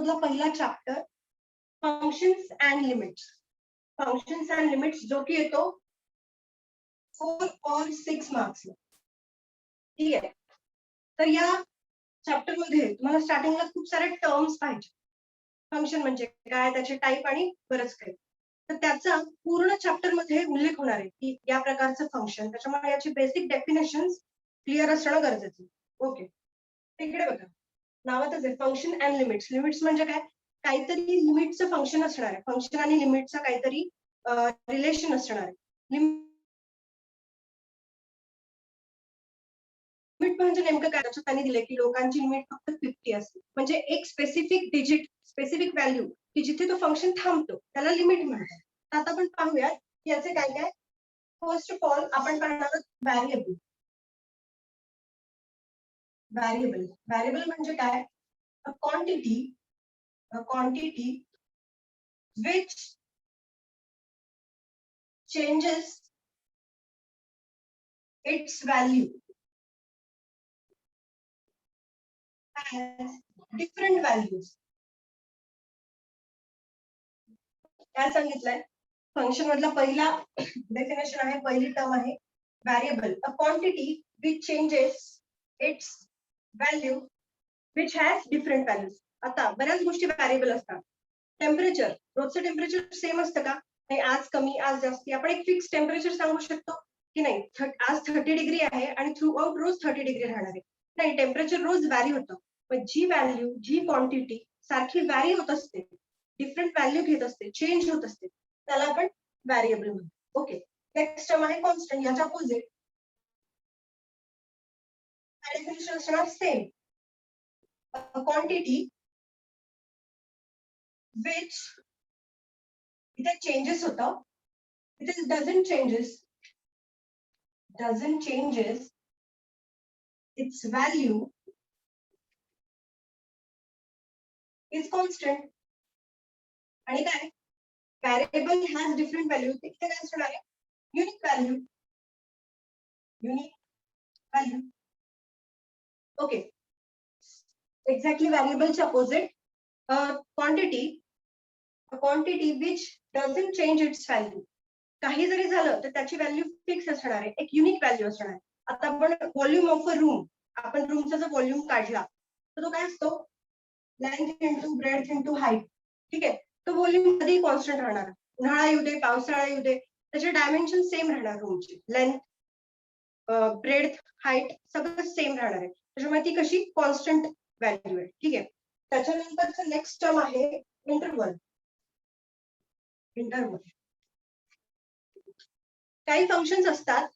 मधला पहिला chapter functions and limits. Functions and limits जो की येतो 4 और 6 मार्क्स. ठीक आहे. तर या चॅप्टर मध्ये तुम्हाला स्टार्टिंगला खूप सारे टर्म्स पाहिजे. फंक्शन म्हणजे काय, त्याचे टाईप आणि बरंच काही. तर त्याचा पूर्ण चॅप्टर मध्ये उल्लेख होणार आहे की या प्रकारचं फंक्शन, त्याच्यामुळे याची बेसिक डेफिनेशन क्लिअर असणं गरजेचं. ओके, इकडे बघा नावातच आहे फंक्शन अँड लिमिट्स. लिमिट्स म्हणजे काय, काहीतरी लिमिटचं फंक्शन असणार आहे. फंक्शन आणि लिमिटचं काहीतरी रिलेशन असणार आहे. लिमिट म्हणजे नेमकं काय, त्याच्यात त्यांनी दिले की लोकांची लिमिट फक्त 50 असते. म्हणजे एक स्पेसिफिक डिजिट, स्पेसिफिक व्हॅल्यू की जिथे तो फंक्शन थांबतो त्याला लिमिट म्हणतात. तर आता आपण पाहूयात की याचे काय काय. फर्स्ट ऑफ ऑल आपण पाहणार आहोत व्हॅरिएबल. व्हॅरिएबल व्हॅरिएबल म्हणजे काय, a quantity which changes its value has different values. काय सांगितलंय, फंक्शन मधला पहिला डेफिनेशन आहे, पहिली टर्म आहे variable, a quantity which changes its value which has different values. आता बऱ्याच गोष्टी व्हॅरिएबल असतात. टेम्परेचर, रोजचं टेम्परेचर सेम असतं का, नाही, आज कमी आज जास्ती. आपण एक फिक्स टेम्परेचर सांगू शकतो की नाही, आज 30 डिग्री आहे आणि थ्रू आउट रोज 30 डिग्री राहणार आहे. नाही, टेम्परेचर रोज व्हॅरी होतं. पण जी व्हॅल्यू, जी क्वांटिटी सारखी व्हॅरी होत असते, डिफरंट व्हॅल्यू घेत असते, चेंज होत असते, त्याला आपण व्हॅरिएबल म्हणतो. ओके, नेक्स्ट टर्म आहे कॉन्स्टंट. याच्या अपोजिट डेफिनेशन असणार सेम, अ क्वांटिटी which इथे चेंजेस होतं, इथे doesn't changes its value is constant. आणि काय, व्हॅरिएबल हॅज डिफरंट व्हॅल्यू, इथे काय असणार आहे, युनिक व्हॅल्यू. ओके, एक्झॅक्टली व्हॅरिएबलच्या opposite quantity which doesn't change its value. काही जरी झालं तर त्याची व्हॅल्यू फिक्स असणार आहे, एक युनिक व्हॅल्यू असणार आहे. आता आपण व्हॉल्यूम ऑफ अ रूम, आपण रूमचा जर व्हॉल्यूम काढला तर तो काय असतो, length into breadth into height. ठीक आहे, तो व्हॉल्यूम कधी कॉन्स्टंट राहणार. उन्हाळा येऊ दे, पावसाळा येऊ दे, त्याचे डायमेन्शन सेम राहणार. रूमची लेंथ, ब्रेड्थ, हाईट सगळं सेम राहणार आहे. त्याच्यामुळे ती कशी कॉन्स्टंट व्हॅल्यू आहे. ठीक आहे, त्याच्यानंतरचं नेक्स्ट टर्म आहे इंटरवल. काही फंक्शन्स असतात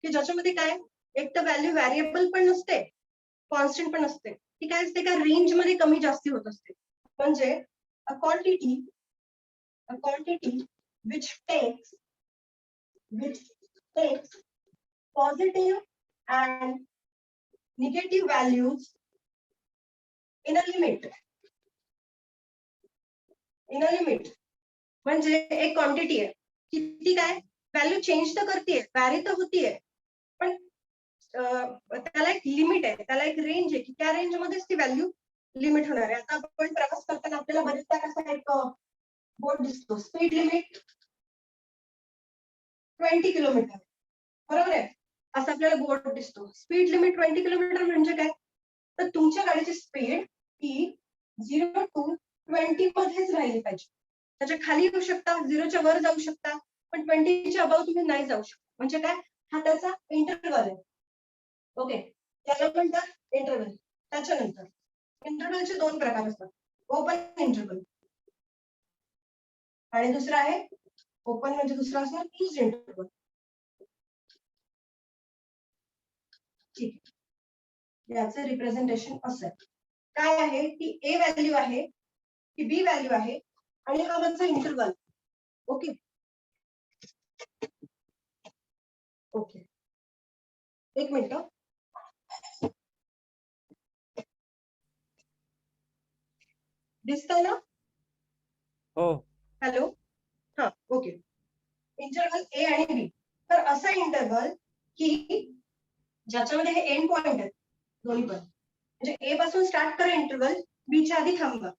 की ज्याच्यामध्ये काय, एक तर व्हॅल्यू व्हॅरिएबल पण नसते, कॉन्स्टंट पण असते. ती काय असते का, रेंज मध्ये कमी जास्ती होत असते. म्हणजे a quantity which takes positive and negative values in a limit. म्हणजे एक क्वांटिटी आहे की ती काय व्हॅल्यू चेंज तर करतेय, व्हॅरी तर होतीये, पण त्याला एक लिमिट आहे, त्याला एक रेंज आहे की त्या रेंज मध्येच ती व्हॅल्यू लिमिट होणार आहे. आता आपण प्रवास करताना आपल्याला बरेचदा कसा एक बोर्ड दिसतो, स्पीड लिमिट 20 किलोमीटर, बरोबर आहे, असं आपल्याला बोर्ड दिसतो. स्पीड लिमिट 20 किलोमीटर म्हणजे काय, तर तुमच्या गाडीची स्पीड ही 0 to 20 मध्येच राहिली पाहिजे. त्याच्या खाली येऊ शकता, 0च्या वर जाऊ शकता, पण 20च्या अबाव तुम्ही नाही जाऊ शकता. म्हणजे काय, हा त्याचा इंटरवल आहे. ओके, त्याला म्हणतात इंटरवल. त्याच्यानंतर इंटरवलचे दोन प्रकार असतात, ओपन इंटरवल आणि दुसरा आहे ओपन म्हणजे दुसरा असणार क्लोज्ड इंटरवल. ठीक आहे, याचं रिप्रेझेंटेशन असं आहे. काय आहे की ए व्हॅल्यू आहे की बी व्हॅल्यू आहे आणि हा माझा इंटरवल. ओके ओके, एक मिनिट. दिसतंय ना? हो. हॅलो, हा ओके. इंटरवल ए आणि बी. तर असा इंटरवल की ज्याच्यामध्ये हे एंड पॉइंट आहेत दोन्ही पण, म्हणजे ए पासून स्टार्ट करा इंटरवल, बी च्या आधी थांबा.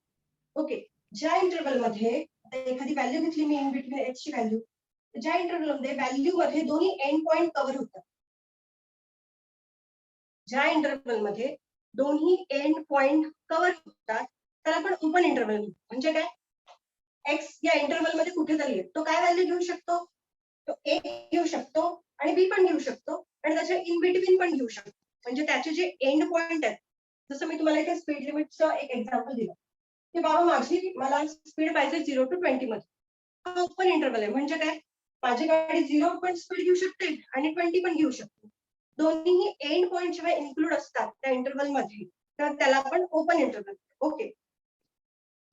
ओके, ज्या इंटरव्हल मध्ये एखादी व्हॅल्यू घेतली मी इन बिटवीन एच ची व्हॅल्यू, ज्या इंटरव्हल मध्ये व्हॅल्यू मध्ये दोन्ही एंड पॉइंट कव्हर होतात, ज्या इंटरव्हल मध्ये दोन्ही एंड पॉइंट कव्हर होतात त्याला आपण ओपन इंटरव्हल म्हणतो. म्हणजे काय, एक्स या इंटरव्हल मध्ये कुठे तरी आहे, तो काय व्हॅल्यू घेऊ शकतो, तो ए घेऊ शकतो आणि बी पण घेऊ शकतो आणि त्याच्या इन बिटवीन पण घेऊ शकतो. म्हणजे त्याचे जे एंड पॉइंट आहेत, जसं मी तुम्हाला इथे स्पीड लिमिटचं एक एक्झाम्पल दिलं की बाबा मला स्पीड पाहिजे 0 to 20 मध्ये, हा ओपन इंटरव्हल आहे. म्हणजे काय, माझी गाडी 0 पण स्पीड घेऊ शकते आणि 20 पण घेऊ शकते. दोन्हीही एंड पॉइंट जेव्हा इन्क्लूड असतात त्या इंटरव्हल मध्ये तर त्याला आपण ओपन इंटरव्हल. ओके,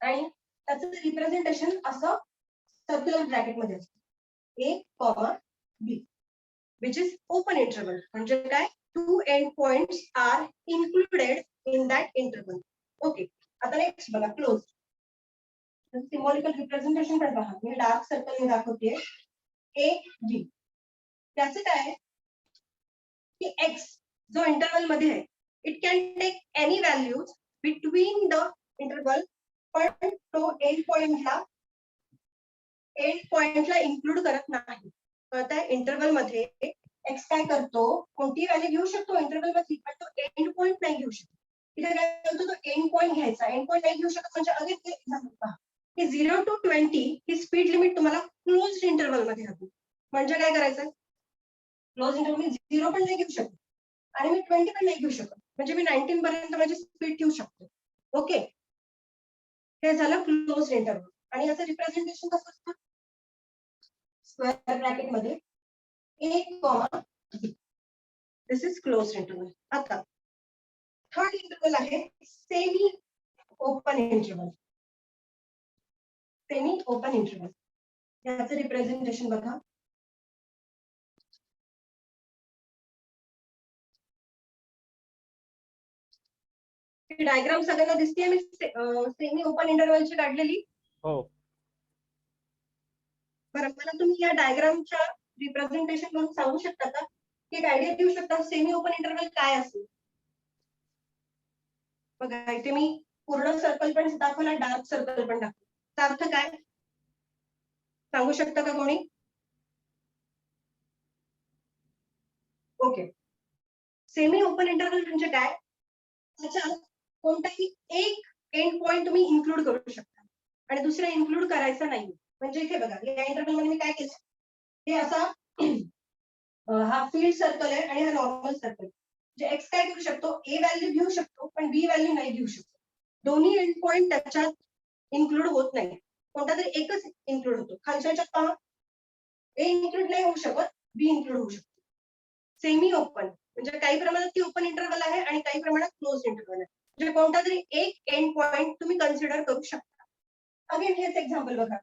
आणि त्याचं रिप्रेझेंटेशन असं सर्क्युलर ब्रॅकेट मध्ये असतं, A comma B which is open interval. म्हणजे काय, two end points are included in that interval. Okay, आता नेक्स्ट बघा, क्लोज. सिम्बॉलिकल रिप्रेझेंटेशन पण पहा, मी डार्क सर्कल ने दाखवते ए बी. त्याचं काय की एक्स जो इंटरव्हल मध्ये आहे, it can take any values between the interval, पण तो एंड पॉइंटला इन्क्लूड करत नाही. त्या इंटरव्हल मध्ये एक्स काय करतो, कोणती व्हॅल्यू घेऊ शकतो इंटरव्हल मध्ये, पण तो एंड पॉइंट नाही घेऊ शकतो. इथे काय करतो, तो एंड पॉइंट घ्यायचा, एंड पॉइंट नाही घेऊ शकत. म्हणजे अगेन ते एक्झाम्पल पहा की 0 to 20 ही स्पीड लिमिट तुम्हाला क्लोज्ड इंटरव्हल मध्ये हवी. म्हणजे काय करायचं, क्लोज इंटरव्हल मी 0 पण नाही घेऊ शकत आणि मी 20 पण नाही घेऊ शकत. म्हणजे मी 19 पर्यंत माझी स्पीड ठेवू शकतो. ओके, हे झालं क्लोज इंटरव्हल. आणि याचं रिप्रेझेंटेशन कसं असतं, स्क्वेअर ब्रॅकेट मध्ये A comma B. This is close interval. आता थर्ड इंटरव्हल आहे semi open interval. Semi open interval याचं रिप्रेझेंटेशन बघा, डायग्राम सगळ्यांना दिसते मी सेमी ओपन इंटरव्हलची काढलेली. हो. बरं, मला तुम्ही या डायग्रामच्या रिप्रेझेंटेशन करून सांगू शकता का, की एक आयडिया देऊ शकता सेमी ओपन इंटरव्हल काय असेल. बघा इथे मी पूर्ण सर्कल पण दाखवला, डार्क सर्कल पण दाखवला. त्याचा अर्थ काय सांगू शकता का कोणी? ओके, सेमी ओपन इंटरव्हल म्हणजे काय, त्याच्यात कोणताही एक एंड पॉइंट तुम्ही इन्क्लूड करू शकता आणि दुसरा इन्क्लूड करायचा नाही. म्हणजे इथे बघा, या इंटरव्हल मध्ये मी काय केलं, हे असा हा फील्ड सर्कल आहे आणि हा नॉर्मल सर्कल. जे एक्स काय करू शकतो, ए व्हॅल्यू घेऊ शकतो पण बी व्हॅल्यू नाही घेऊ शकतो. दोन्ही एंड पॉइंट त्याच्यात इन्क्लूड होत नाही, कोणता तरी एकच इन्क्लूड होतो. खालच्या याच्यात पहा, ए इन्क्लूड नाही होऊ शकत, बी इन्क्लूड होऊ शकतो. सेमी ओपन म्हणजे काही प्रमाणात ती ओपन इंटरव्हल आहे आणि काही प्रमाणात क्लोज इंटरव्हल आहे. म्हणजे कोणता तरी एक एंड पॉइंट तुम्ही कन्सिडर करू शकता. अगेन हेच एक्झाम्पल बघा,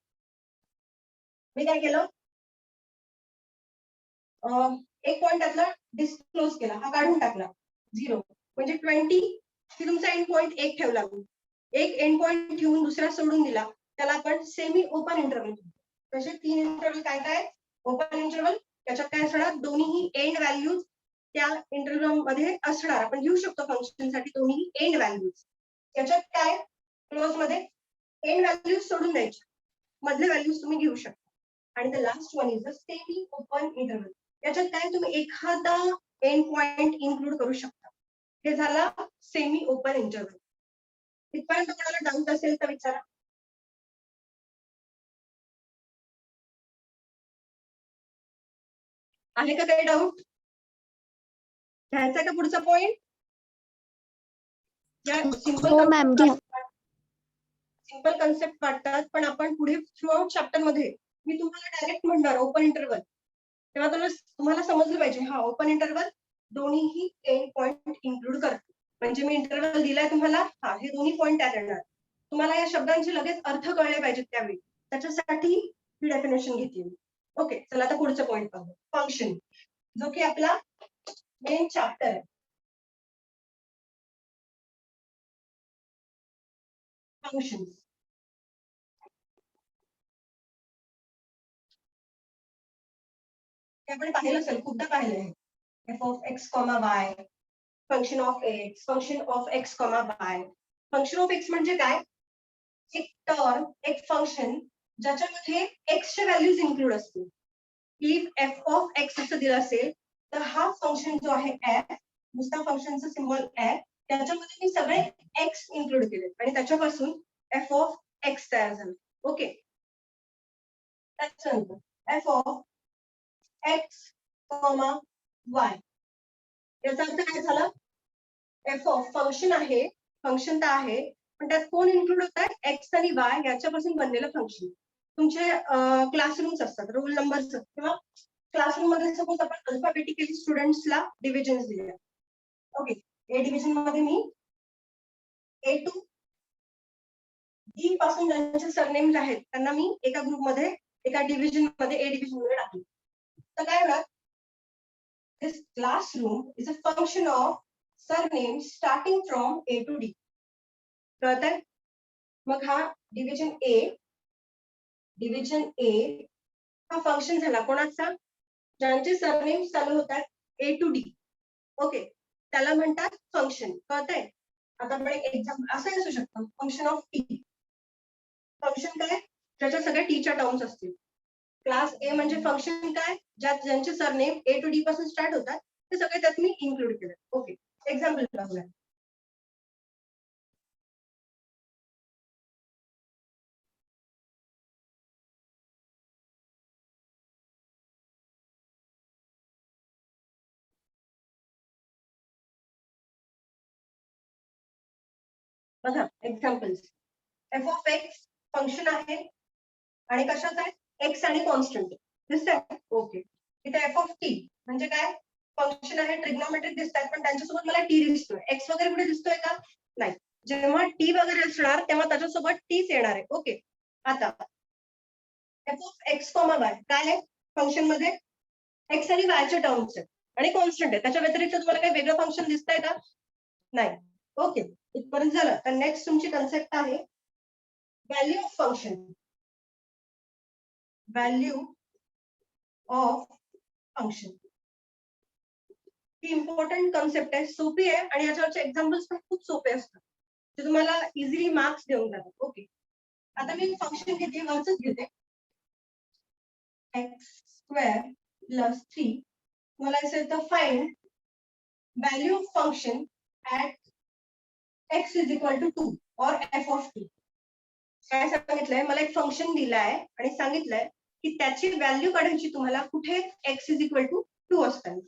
मी काय केलं, एक पॉइंट त्यातला डिस्क्लोज केला, हा काढून टाकला 0. म्हणजे 20 की तुमचा एंड पॉइंट एक ठेवला, एक एंड पॉइंट ठेवून दुसरा सोडून दिला, त्याला आपण सेमी ओपन इंटरव्हल म्हणतो. तसे 3 इंटरव्हल काय काय, ओपन इंटरव्हल त्याच्यात काय असणार, दोन्ही एंड व्हॅल्यूज त्या इंटरव्हल मध्ये असणार, आपण घेऊ शकतो फंक्शन साठी दोन्ही एंड व्हॅल्यूज. त्याच्यात काय, क्लोज मध्ये एंड व्हॅल्यूज सोडून द्यायचे, मधले व्हॅल्यूज तुम्ही घेऊ शकता. आणि the last one is the semi open interval. याच्यात काय, तुम्ही एखादा एंड पॉइंट इन्क्लूड करू शकता. हे झाला सेमी ओपन इंटरव्हल. इथपर्यंत कोणाला डाऊट असेल तर विचारा. आहे का काही डाऊट, घ्यायचा का पुढचा पॉइंट? या सिंपल कन्सेप्ट वाटतात, पण आपण पुढे थ्रू आउट चॅप्टर मध्ये मी तुम्हाला डायरेक्ट म्हणणार ओपन इंटरव्हल, तेव्हा तुम्हाला समजलं पाहिजे हा ओपन इंटरव्हल दोन्हीही एंड पॉइंट इन्क्लूड करतो. म्हणजे मी इंटरव्हल दिलाय तुम्हाला, हा हे दोन्ही पॉइंट त्यात येणार. तुम्हाला या शब्दांचे लगेच अर्थ कळले पाहिजेत त्यावेळी, त्याच्यासाठी ही डेफिनेशन घेतली. ओके, चला आता पुढचा पॉइंट पाहू, फंक्शन, जो की आपला मेन चॅप्टर आहे. फंक्शन आपण पाहिलं असेल, खूपदा पाहिलंय, F of x comma y, function of x, function of x comma y. Function of x म्हणजे काय, एक टर्म, एक फंक्शन ज्याच्यामध्ये एक्सचे व्हॅल्यूज इन्क्लूड असतील. इफ एफ ऑफ एक्स असं दिलं असेल तर हा फंक्शन जो आहे एफ, नुसता फंक्शनचा सिम्बॉल एफ, त्याच्यामध्ये मी सगळे एक्स इन्क्लूड केले आणि त्याच्यापासून एफ ऑफ एक्स तयार झालं. ओके, त्याच्यानंतर F of x comma y, याचा अर्थ काय झाला? एफ ऑफ फंक्शन आहे, फंक्शन तर आहे पण त्यात कोण इन्क्लूड होत आहे? एक्स आणि वाय याच्यापासून बनलेलं फंक्शन. तुमचे क्लासरूम्स असतात, रोल नंबर्स किंवा क्लासरूम मध्ये सपोज आपण अल्फाबेटिकली स्टुडंट्सला डिव्हिजन्स दिले. ओके, ए डिव्हिजन मध्ये मी ए टू डी पासून ज्यांचे सरनेम्स आहेत त्यांना मी एका ग्रुपमध्ये, एका डिव्हिजन मध्ये, ए डिव्हिजन मध्ये टाकले. तर काय होणार? This classroom is a function of surname starting from A to D. कळतंय? मग हा डिव्हिजन ए हा फंक्शन झाला कोणाचा? ज्यांचे सरनेम चालू होतात ए टू डी. ओके, त्याला म्हणतात फंक्शन. कळतंय? आता आपण एक एक्झाम्पल असं असू शकतं, फंक्शन ऑफ टी. फंक्शन काय? ज्याच्या सगळ्या टीच्या टर्म्स असतील. क्लास ए म्हणजे फंक्शन काय? ज्यांचे सरनेम ए टू डी पासून स्टार्ट होतात ते सगळे त्यात मी इन्क्लूड केले. ओके, एक्झाम्पल बघूया. बघा examples. F of x function आहे आणि कशाच आहे? एक्स आणि कॉन्स्टंट दिसतंय. ओके, इथे एफ ऑफ टी म्हणजे काय? फंक्शन आहे, ट्रिग्नोमेट्रिक दिसतात पण त्यांच्यासोबत मला टी दिसतोय. एक्स वगैरे कुठे दिसतोय का? नाही. जेव्हा टी वगैरे असणार तेव्हा त्याच्यासोबत टीच येणार आहे. ओके, आता F of x comma y काय आहे? फंक्शन मध्ये एक्स आणि वायचे टर्म्स आहेत आणि कॉन्स्टंट आहे. त्याच्या व्यतिरिक्त तुम्हाला काही वेगळं फंक्शन दिसतंय का? नाही. ओके, इथपर्यंत झालं. तर नेक्स्ट तुमची कन्सेप्ट आहे value of function. Value of function he important concept आहे, सोपी आहे आणि याच्यावरचे एक्झाम्पल्स पण खूप सोपे असतात जे तुम्हाला इझिली मार्क्स देऊन जातात. ओके, आता मी फंक्शन घेते, वरच घेते एक्स स्क्वेअर प्लस 3. मला असं येतं find value of function at x is equal to 2 और एफ ऑफ टी. काय सांगितलंय? मला एक फंक्शन दिलाय आणि सांगितलंय की त्याची व्हॅल्यू काढायची तुम्हाला कुठे? एक्स इज इक्वल टू 2 असताना.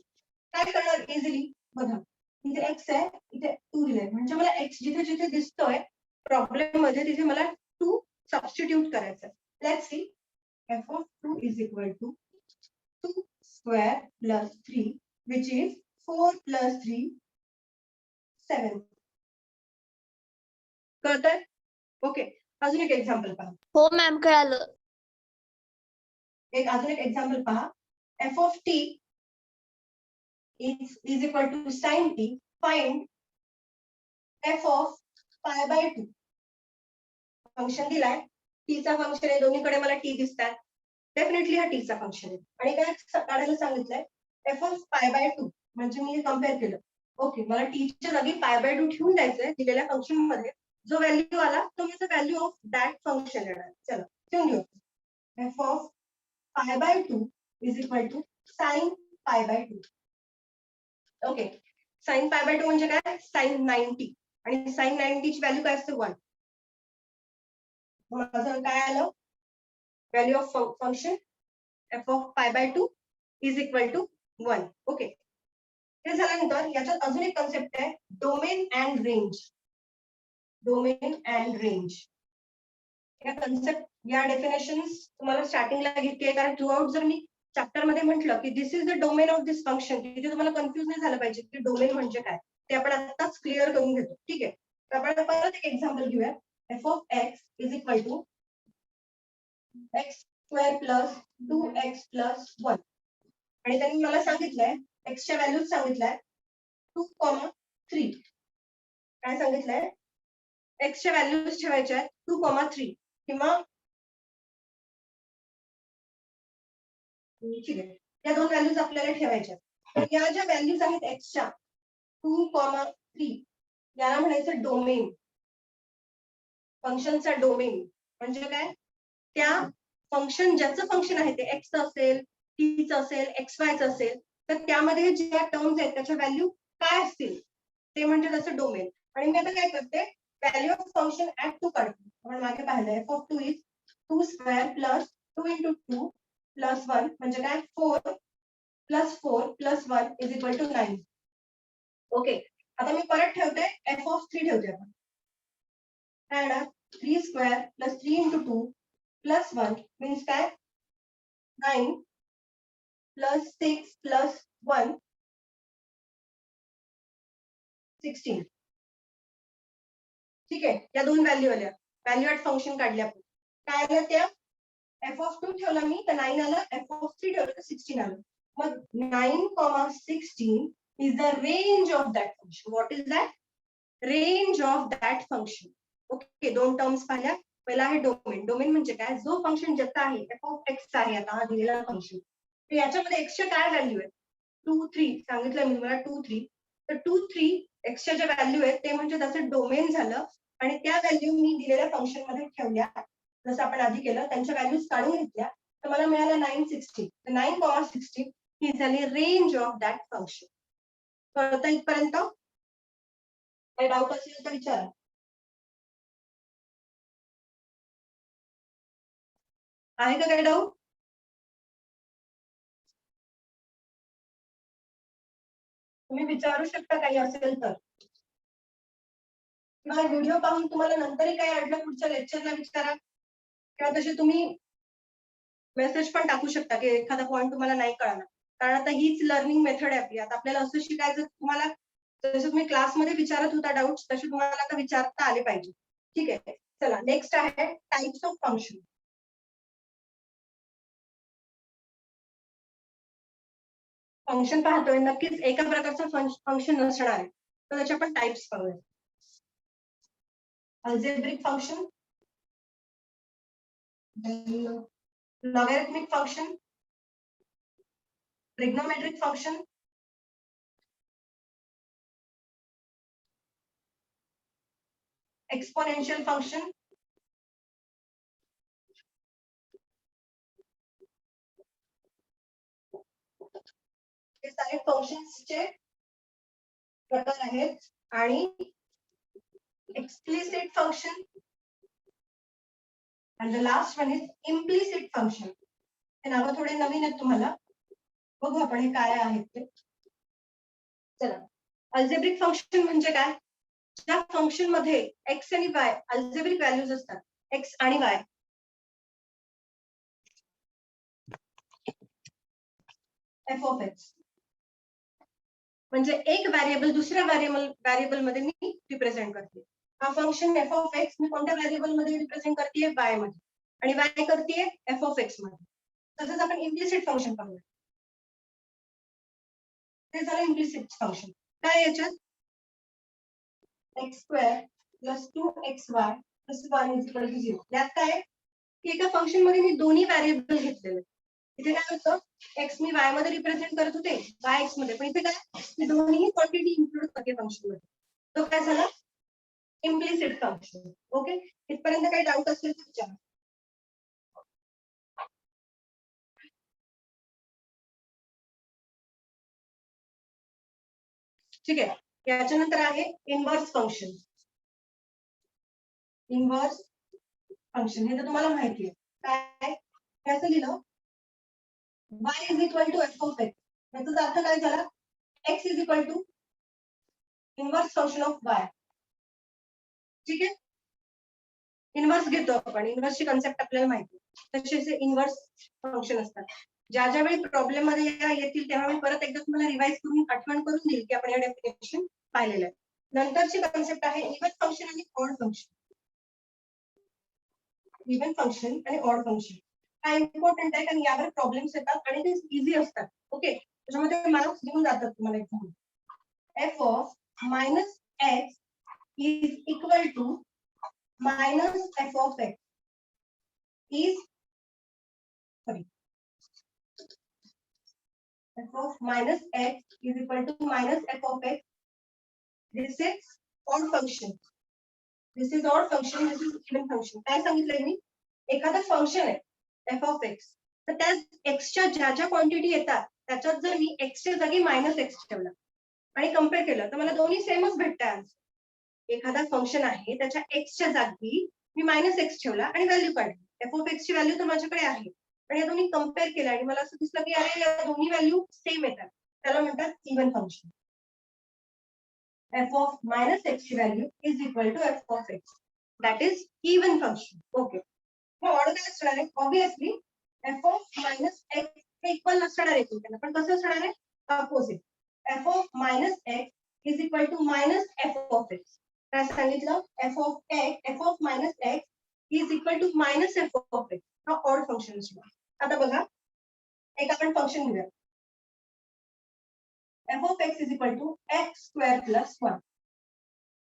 काय करणार इझिली? बघा, इथे एक्स आहे, इथे 2 दिलाय म्हणजे मला एक्स जिथे जिथे दिसतोय प्रॉब्लेम मध्ये तिथे मला 2 सबस्टिट्यूट करायचं. Let's see, f of 2 is equal to 2 square plus 3 which is 4 plus 3 7. कळतंय? ओके, अजून एक एक्झाम्पल पहा. हो मॅम, कळालं. अजून एक एक्झाम्पल पहा. F of T is equal to sin t. Find f of pi by 2. Function दिलाय, t चा फंक्शन आहे, दोन्हीकडे मला t दिसतात. डेफिनेटली हा t चा फंक्शन आहे आणि काय काढायला सांगितलंय? f of pi by 2 म्हणजे मी कम्पेअर केलं. ओके, मला t च्या जागी pi by 2 ठेवून द्यायचंय दिलेल्या फंक्शन मध्ये. जो व्हॅल्यू आला तो माझा व्हॅल्यू ऑफ दॅट फंक्शन येणार. चला ठेवून घेऊ. f of pi by 2 is equal to sin pi by 2. Okay, sine pi by 2 म्हणजे काय? साइन 90 आणि साइन 90 ची व्हॅल्यू काय असते? 1. माझं काय आलं? Value of function f of pi by 2 is equal to 1. Okay, हे झाल्यानंतर याच्यात अजून एक कन्सेप्ट आहे domain and range. Domain and range या कन्सेप्ट, या डेफिनेशन्स तुम्हाला स्टार्टिंगला घेतली कारण थ्रू आउट जर मी चॅप्टर मध्ये म्हटलं की this is the domain of this function, तिथे तुम्हाला कन्फ्युज नाही झालं पाहिजे की डोमेन म्हणजे काय. ते आपण आताच क्लिअर करून घेतो. ठीक आहे, तर आपण परत एक एक्झाम्पल घेऊया. F of x is equal to x square plus 2x plus 1 आणि त्यांनी मला सांगितलंय एक्सच्या व्हॅल्यूज सांगितलंय 2,3. काय सांगितलंय? एक्सच्या व्हॅल्यूज ठेवायच्या आहेत 2,3 किंवा ठीक आहे, या दोन व्हॅल्यूज आपल्याला ठेवायच्या. तर या ज्या व्हॅल्यूज आहेत एक्सच्या 2,3 याला म्हणायचं डोमेन. फंक्शनचा डोमेन म्हणजे काय, त्या फंक्शन ज्याचं फंक्शन आहे ते एक्स असेल, टीच असेल, एक्स वायचं असेल, तर त्यामध्ये ज्या टर्म्स आहेत त्याच्या व्हॅल्यू काय असतील ते म्हणजे त्याचं डोमेन. आणि मी आता काय करते, value of function at two काढते. आपण मागे पाहिलं f of 2 is 2 square plus 2 into 2 plus 1 म्हणजे काय 4 plus 4 plus 1 is equal to 9. Okay, आता मी परत ठेवते एफ ऑफ 3 ठेवते आपण. काय येणार 3 square plus 3 into 2 plus 1 means काय 9 प्लस 6 प्लस 1 16. ठीक आहे, या दोन व्हॅल्यू आल्या, व्हॅल्यू ऍट फंक्शन काढल्या आपण. काय आल्या त्या, एफ ऑफ 2 ठेवला मी तर 9 आलं, एफ ऑफ 3 ठेवलं तर 16 आलं. मग 9,16 is the range of that function. What is that? Range of that function. Okay, दोन टर्म्स पाहिल्या. पहिला आहे डोमेन. डोमेन म्हणजे काय, जो फंक्शन ज्याचा आहे एफ ऑफ एक्स आहे आता हा दिलेला फंक्शन, तर याच्यामध्ये एक्सच्या काय व्हॅल्यू आहे 2 3 सांगितलं मी तुम्हाला 2 3. तर 2 3 एक्सच्या ज्या व्हॅल्यू आहेत ते म्हणजे त्याचं डोमेन झालं. आणि त्या व्हॅल्यू मी दिलेल्या फंक्शन मध्ये ठेवल्या जसं आपण आधी केलं, त्यांच्या व्हॅल्यूज काढून घेतल्या तर मला मिळालं 916. 9,16 ही झाली रेंज ऑफ दॅट फंक्शन. कळतं इथपर्यंत? काही डाऊट असेल तर विचारा. आहे का काही डाऊट? तुम्ही विचारू शकता काही असेल तर, किंवा व्हिडिओ पाहून तुम्हाला नंतरही काही अडलं पुढच्या लेक्चरला विचारा, किंवा तसे तुम्ही मेसेज पण टाकू शकता की एखादा पॉईंट तुम्हाला नाही कळला. कारण आता हीच लर्निंग मेथड आहे आपली. आता आपल्याला असं शिकायचं तुम्हाला जसं तुम्ही क्लासमध्ये विचारत होता डाऊट तसे तुम्हाला आता विचारता आले पाहिजे. ठीक आहे, चला नेक्स्ट आहे टाइप्स ऑफ फंक्शन. फंक्शन पाहतोय नक्कीच एका प्रकारचं फंक्शन नसणार आहे, तर त्याचे आपण टाइप्स पाहूया. Algebraic function, logarithmic function, trigonometric function, exponential function, हे सारे फंक्शन्सचे प्रकार आहेत. आणि explicit function and the last one is implicit function. हे नाव थोडे नवीन आहेत तुम्हाला, बघू आपण हे काय आहेत ते. चला, अल्जेब्रिक फंक्शन म्हणजे काय, त्या फंक्शन मध्ये एक्स आणि वाय अल्जेब्रिक व्हॅल्यूज असतात, एक्स आणि वाय. एफ ऑफ एक्स म्हणजे एक व्हेरिएबल दुसऱ्या व्हेरिएबल मध्ये मी रिप्रेझेंट करते. हा फंक्शन एफ ऑफ एक्स मी कोणत्या व्हेरिएबल मध्ये रिप्रेझेंट करते, वाय मध्ये, आणि वाय करते एफ ऑफ एक्स मध्ये. तसंच आपण इम्प्लिसिट फंक्शन पाहूया. ते झालं इम्प्लिसिट फंक्शन. काय याच्यात x square plus 2xy plus 1 is equal to 0. यात काय की एका फंक्शन मध्ये मी दोन्ही व्हेरिएबल घेतलेले. इथे काय होतं, एक्स मी वाय मध्ये रिप्रेझेंट करत होते, वाय एक्स मध्ये, पण इथे काय मी दोन्ही क्वांटिटी इन्क्लूड करते फंक्शन मध्ये. तो काय झाला इम्प्लिसिट फंक्शन. ओके, इथपर्यंत काही डाऊट असेल तर विचारा. ठीक आहे, याच्यानंतर आहे इनव्हर्स फंक्शन. इनव्हर्स फंक्शन हे तर तुम्हाला माहिती आहे. काय कसं लिहिलं, y is equal to f of x. याचा अर्थ काय झाला, x is equal to inverse function of y. ठीक आहे, इनव्हर्स घेतो आपण, इनव्हर्सची कन्सेप्ट आपल्याला माहिती आहे. तसे इनव्हर्स फंक्शन असतात. ज्या ज्या वेळी प्रॉब्लेम मध्ये येतील तेव्हा मी परत एकदा तुम्हाला रिवाइज करून आठवण करून देईल की आपण या डेफिनेशन पाहिलेलं आहे. नंतरची कन्सेप्ट आहे इव्हन फंक्शन आणि ऑड फंक्शन. इव्हन फंक्शन आणि ऑड फंक्शन हा इम्पॉर्टंट आहे, कारण यावर प्रॉब्लेम्स येतात आणि ते इझी असतात. ओके, त्याच्यामध्ये मार्क्स घेऊन जातात तुम्हाला exam. F of minus x is equal to minus f of x is sorry f of minus x is equal to minus f of x. This is odd function. This is odd function, this is even function. काय सांगितलंय मी? एखादं function आहे F of x, तर त्या एक्सच्या ज्या ज्या quantity येतात त्याच्यात जर मी एक्सच्या जागी मायनस एक्स ठेवला आणि कम्पेअर केलं तर मला दोन्ही सेमच भेटतात. एखादा फंक्शन आहे त्याच्या एक्सच्या जागी मी मायनस एक्स ठेवला आणि व्हॅल्यू काढली. एफ ऑफ एक्स ची व्हॅल्यू तर माझ्याकडे आहे, पण या दोन्ही कम्पेअर केलं आणि मला असं दिसलं की अरे या दोन्ही व्हॅल्यू सेम येतात, त्याला म्हणतात even function. f of minus x value is equal to f of x. That is even function. Okay. Now what is the obviously f of minus x equal नसणार आहे तुमच्याला, पण कसं असणार आहे? Opposite. f of minus x is equal to minus f of x. काय सांगितलं? f of minus x is equal to minus f of x. हा odd function असणार. आता बघा, एक आपण फंक्शन घेऊया. f of x is equal to x square plus 1.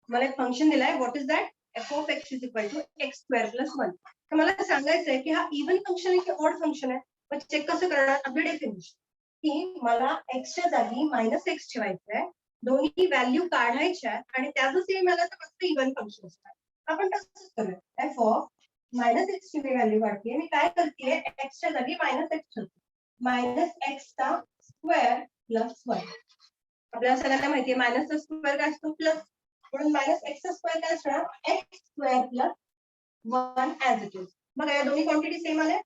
मला एक फंक्शन दिलाय, what is that? f of x is equal to x square plus 1. तर मला सांगायचं आहे की हा इव्हन फंक्शन आहे की ऑड फंक्शन आहे. मग चेक कसं करणार? आपली डेफिनेशन की मला x च्या जागी मायनस एक्स ठेवायचं आहे, दोन्ही व्हॅल्यू काढायच्या आणि त्याचं सेम मला तर फक्त इव्हन फंक्शन असणार. आपण तसंच करूया. f of मायनस एक्स ची व्हॅल्यू काढते, मी काय करते? x च्या जागी मायनस एक्स ठेवते, मायनस एक्स चा स्क्वेअर प्लस 1. आपल्याला सगळ्यांना माहितीये मायनसचा स्क्वेअर काय असतो? प्लस. म्हणून मायनस एक्स स्क्वेअर काय असणार? X square plus 1 as it is. बघा या दोन्ही क्वांटिटी सेम आल्या.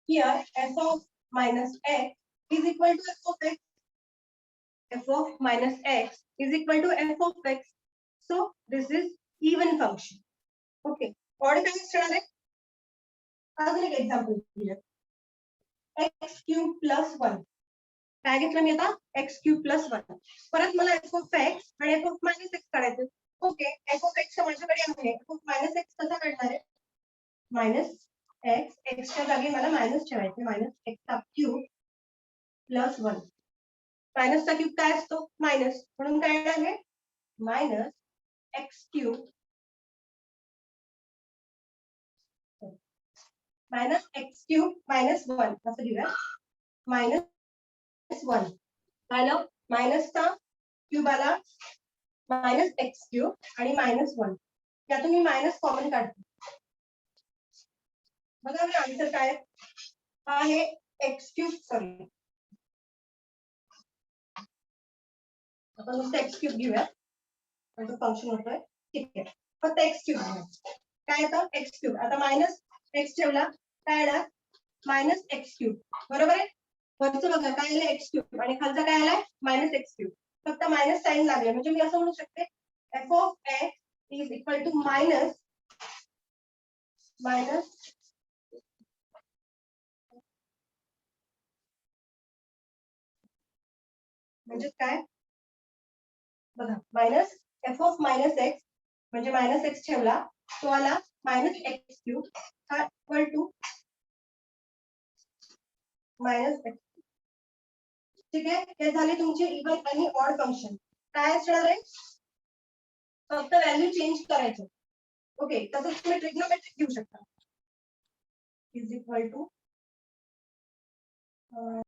Here f of minus x is equal to f of x. F of minus x is equal to f of x. So this is even function. Okay. Odd काय असणार आहे? अजून एक example घेऊया. X cube plus 1. काय घेतलं मी आता? X cube plus 1. परत मला एफ ऑफ एक्स आणि एफ ऑफ मायनस एक्स काढायचं. ओके, एफ ऑफ एक्स माझ्याकडे आहे, एफ ऑफ मायनस एक्स कसा काढणार आहे? मायनस एक्स, एक्सच्या जागी मला मायनस ठेवायचे, मायनस एक्सचा क्यूब प्लस 1. मायनसचा क्यूब काय असतो? मायनस. म्हणून काय आहे? Minus x cube minus x cube minus 1 असं लिहूया. मायनस 1 आलं, मायनसचा क्यूब आला, मायनस एक्स क्यूब आणि मायनस 1. यातून मी मायनस कॉमन काढते. बघा मी आन्सर काय आहे? X cube. सॉरी, आपण नुसतं एक्स क्यूब घेऊया, फंक्शन होतोय. ठीक आहे, फक्त एक्स क्यूब घेऊया. काय येतं? X cube. आता मायनस एक्स ठेवला, काय येणार? Minus x cube. बरोबर आहे. वरचं बघा काय आलं? एक्स क्यूब आणि खालचं काय आलाय? Minus x cube. फक्त मायनस साइन लागले, म्हणजे मी असं म्हणू शकते f of x is equal to minus म्हणजे काय? बघा, minus f of minus x म्हणजे मायनस एक्स ठेवला, तो आला मायनस एक्स क्यूब हा इक्वल टू मायनस एक्स. ठीक आहे, हे झाले तुमचे इव्हन आणि ऑड फंक्शन. काय असणार आहे? फक्त व्हॅल्यू चेंज करायचं. ओके, तसंच तुम्ही ट्रिग्नोमेट्रिक घेऊ शकता. Is equal to